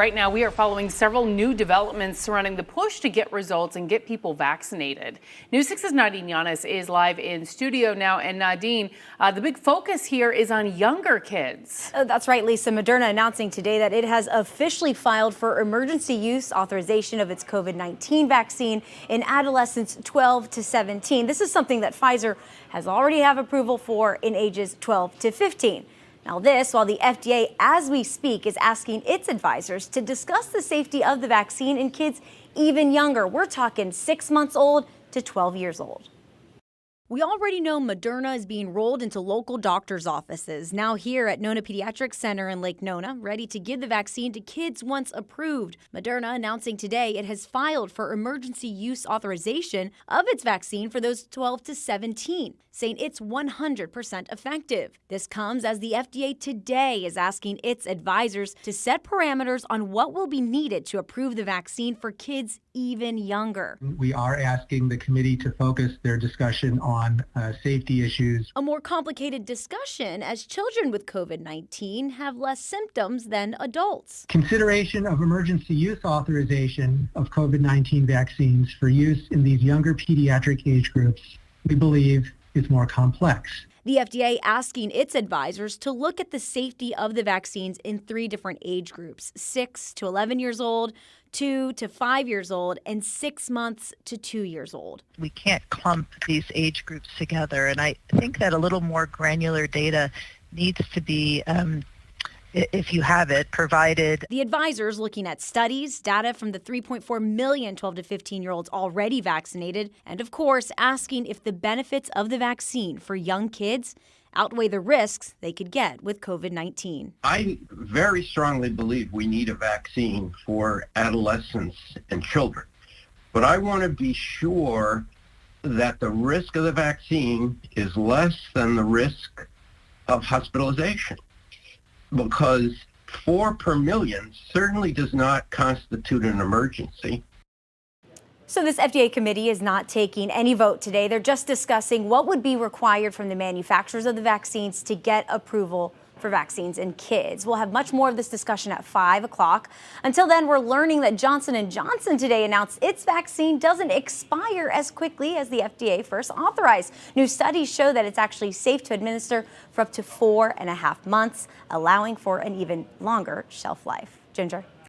Right now, we are following several new developments surrounding the push to get results and get people vaccinated. News 6's Nadine Yanis is live in studio now. And Nadine, the big focus here is on younger kids. That's right, Lisa. Moderna announcing today that it has officially filed for emergency use authorization of its COVID-19 vaccine in adolescents 12 to 17. This is something that Pfizer has already have approval for in ages 12 to 15. Now this, while the FDA, as we speak, is asking its advisors to discuss the safety of the vaccine in kids even younger. We're talking 6 months old to 12 years old. We already know Moderna is being rolled into local doctors' offices. Now here at Nona Pediatric Center in Lake Nona, ready to give the vaccine to kids once approved. Moderna announcing today it has filed for emergency use authorization of its vaccine for those 12 to 17, saying it's 100% effective. This comes as the FDA today is asking its advisors to set parameters on what will be needed to approve the vaccine for kids even younger. We are asking the committee to focus their discussion on safety issues. A more complicated discussion as children with COVID-19 have less symptoms than adults. Consideration of emergency use authorization of COVID-19 vaccines for use in these younger pediatric age groups, we believe, is more complex. The FDA asking its advisors to look at the safety of the vaccines in 3 different age groups: 6 to 11 years old, 2 to 5 years old, and 6 months to 2 years old. We can't clump these age groups together, and I think that a little more granular data needs to be, if you have it, provided. The advisors looking at studies, data from the 3.4 million 12 to 15-year-olds already vaccinated, and of course asking if the benefits of the vaccine for young kids outweigh the risks they could get with COVID-19. I very strongly believe we need a vaccine for adolescents and children, but I want to be sure that the risk of the vaccine is less than the risk of hospitalization, because 4 per million certainly does not constitute an emergency. So this FDA committee is not taking any vote today. They're just discussing what would be required from the manufacturers of the vaccines to get approval for vaccines in kids. We'll have much more of this discussion at 5 o'clock. Until then, we're learning that Johnson & Johnson today announced its vaccine doesn't expire as quickly as the FDA first authorized. New studies show that it's actually safe to administer for up to 4.5 months, allowing for an even longer shelf life. Ginger.